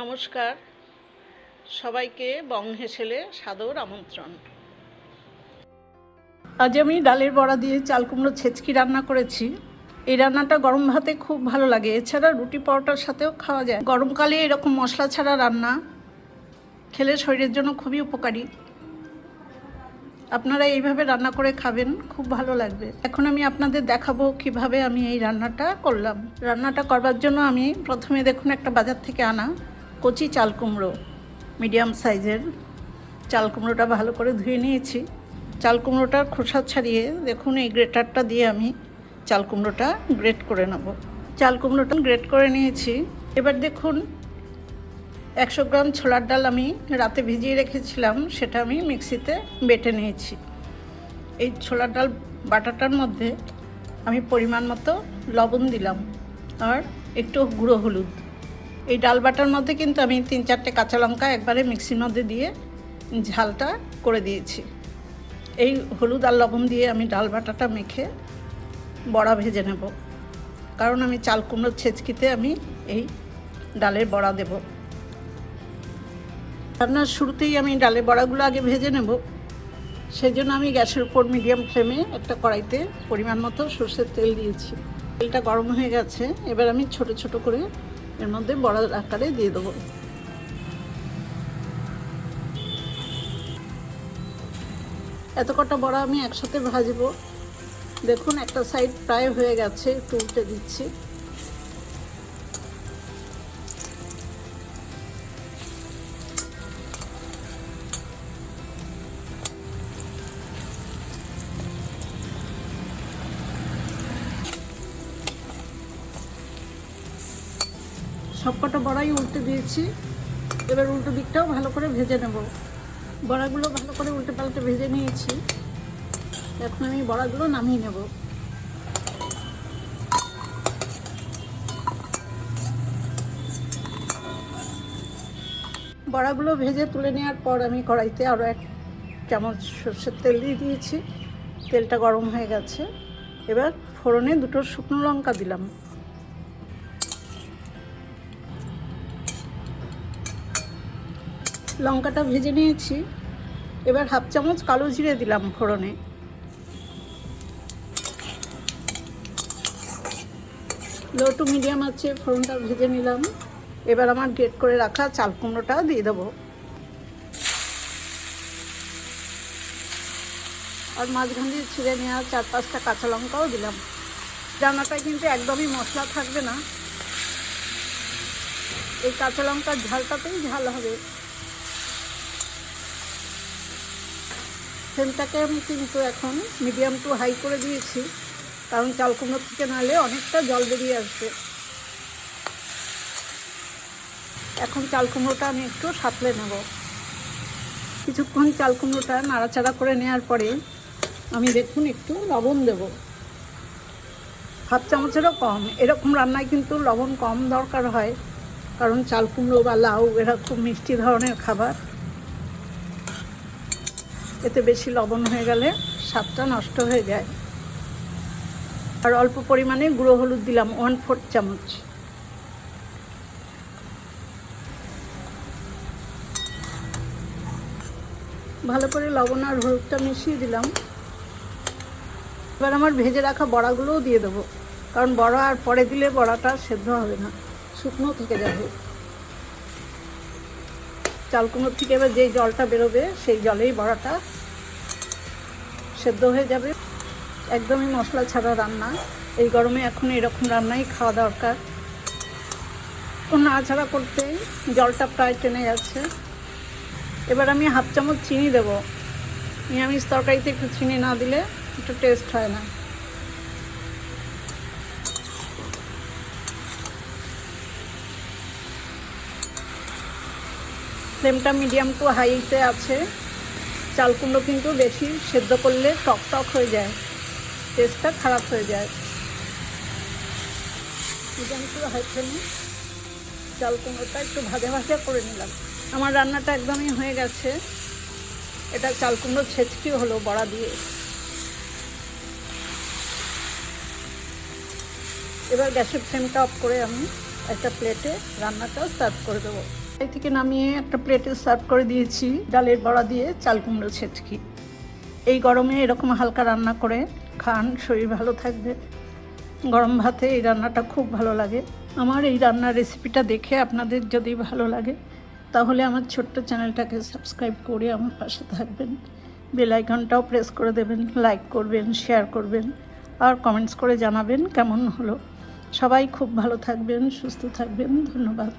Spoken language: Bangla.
নমস্কার, সবাইকে বং হেসেলে সাদর আমন্ত্রণ। আজ আমি ডালের বড়া দিয়ে চাল কুমড়ো ছেচকি রান্না করেছি। এই রান্নাটা গরম ভাতে খুব ভালো লাগে, এছাড়া রুটি পরোটার সাথেও খাওয়া যায়। গরমকালে এরকম মশলা ছাড়া রান্না খেলে শরীরের জন্য খুবই উপকারী। আপনারা এইভাবে রান্না করে খাবেন, খুব ভালো লাগবে। এখন আমি আপনাদের দেখাবো কিভাবে আমি এই রান্নাটা করলাম। রান্নাটা করবার জন্য আমি প্রথমে দেখুন একটা বাজার থেকে আনা কচি চাল কুমড়ো, মিডিয়াম সাইজের চাল কুমড়োটা ভালো করে ধুয়ে নিয়েছি। চাল কুমড়োটার খোসা ছাড়িয়ে দেখুন এই গ্রেটারটা দিয়ে আমি চাল কুমড়োটা গ্রেট করে নেব। চাল কুমড়োটা গ্রেট করে নিয়েছি। এবার দেখুন 100 গ্রাম ছোলার ডাল আমি রাতে ভিজিয়ে রেখেছিলাম, সেটা আমি মিক্সিতে বেটে নিয়েছি। এই ছোলার ডাল বাটাটার মধ্যে আমি পরিমাণ মতো লবণ দিলাম আর একটু গুঁড়ো হলুদ। এই ডাল বাটার মধ্যে কিন্তু আমি 3-4টে কাঁচা লঙ্কা একবারে মিক্সির মধ্যে দিয়ে ঝালটা করে দিয়েছি। এই হলুদ আর লবণ দিয়ে আমি ডাল বাটাটা মেখে বড়া ভেজে নেব, কারণ আমি চাল কুমড়োর ছেচকিতে আমি এই ডালের বড়া দেব। রান্নার শুরুতেই আমি ডালের বড়াগুলো আগে ভেজে নেব, সেই জন্য আমি গ্যাসের উপর মিডিয়াম ফ্লেমে একটা কড়াইতে পরিমাণ মতো সরষের তেল দিয়েছি। তেলটা গরম হয়ে গেছে, এবার আমি ছোট ছোট করে এর মধ্যে বড়া আকারে দিয়ে দেবো। এত কটা বড়া আমি একসাথে ভাজবো। দেখুন একটা সাইড প্রায় হয়ে গেছে, একটু উল্টে দিচ্ছি। সবকটা বড়াই উল্টে দিয়েছি। এবার উল্টো দিকটাও ভালো করে ভেজে নেব। বড়াগুলো ভালো করে উল্টে পাল্টে ভেজে নিয়েছি। এখন আমি বড়াগুলো নামিয়ে নেব। বড়াগুলো ভেজে তুলে নেওয়ার পর আমি কড়াইতে আরও 1 চামচ সরষের তেল দিয়ে দিয়েছি। তেলটা গরম হয়ে গেছে। এবার ফোড়নে 2টো শুকনো লঙ্কা দিলাম। লঙ্কাটা ভেজে নিয়েছি। এবার 1/2 চামচ কালো জিরে দিলাম ফোড়নে। লো টু মিডিয়াম আছে ফোড়নটা ভেজে নিলাম। এবার আমার গ্রেট করে রাখা চাল কুমড়োটা দিয়ে দেবো, আর মাঝখান দিয়ে ছিঁড়ে নেওয়া 4-5টা কাঁচা লঙ্কাও দিলাম। রান্নাটায় কিন্তু একদমই মশলা থাকবে না, এই কাঁচা লঙ্কার ঝালটাতেই ঝাল হবে। ফ্লেমটাকে আমি কিন্তু এখন মিডিয়াম টু হাই করে দিয়েছি, কারণ চাল কুমড়ো থেকে নাহলে অনেকটা জল বেরিয়ে আসবে। এখন চাল কুমড়োটা আমি একটু সাঁতলে নেব। কিছুক্ষণ চাল কুমড়োটা নাড়াচাড়া করে নেওয়ার পরে আমি দেখুন একটু লবণ দেব, 1/2 চামচেরও কম। এরকম রান্নায় কিন্তু লবণ কম দরকার হয়, কারণ চাল কুমড়ো বা লাউ এরা খুব মিষ্টি ধরনের খাবার। এতে বেশি লবণ হয়ে গেলে স্বাদটা নষ্ট হয়ে যায়। আর অল্প পরিমাণে গুঁড়ো হলুদ দিলাম 1/4 চামচ। ভালো করে লবণ আর হলুদটা মিশিয়ে দিলাম। এবার আমার ভেজে রাখা বড়াগুলোও দিয়ে দেবো, কারণ বড়া আর পরে দিলে বড়াটা সেদ্ধ হবে না, শুকনো থেকে যাবে। চাল কুমড়োর থেকে এবার যেই জলটা বেরোবে সেই জলেই বড়াটা সেদ্ধ হয়ে যাবে। একদমই মশলা ছাড়া রান্না। এই গরমে এখন এরকম রান্নাই খাওয়া দরকার। নাড়াচাড়া করতে জলটা প্রায় টেনে যাচ্ছে। এবার আমি 1/2 চামচ চিনি দেবো। নিরামিষ তরকারিতে একটু চিনি না দিলে একটু টেস্ট হয় না। ফ্লেমটা মিডিয়াম টু হাইতে আছে। চাল কুমড়ো কিন্তু বেশি সেদ্ধ করলে টক টক হয়ে যায়, টেস্টটা খারাপ হয়ে যায়। মিডিয়াম টু হাই ফ্লেমে চাল কুমড়োটা একটু ভাজা ভাজা করে নিলাম। আমার রান্নাটা একদমই হয়ে গেছে। এটা চাল কুমড়ো ছেচকি হলো বড়া দিয়ে। এবার গ্যাসের ফ্লেমটা অফ করে আমি একটা প্লেটে রান্নাটা সার্ভ করে দেবো। এই থেকে নামিয়ে একটা প্লেটে সার্ভ করে দিয়েছি ডালের বড়া দিয়ে চাল কুমড়ো ছেচকি। এই গরমে এরকম হালকা রান্না করে খান, শরীর ভালো থাকবে। গরম ভাতে এই রান্নাটা খুব ভালো লাগে। আমার এই রান্নার রেসিপিটা দেখে আপনাদের যদি ভালো লাগে তাহলে আমার ছোট্ট চ্যানেলটাকে সাবস্ক্রাইব করে আমার পাশে থাকবেন। বেল আইকনটাও প্রেস করে দেবেন, লাইক করবেন, শেয়ার করবেন আর কমেন্টস করে জানাবেন কেমন হলো। সবাই খুব ভালো থাকবেন, সুস্থ থাকবেন। ধন্যবাদ।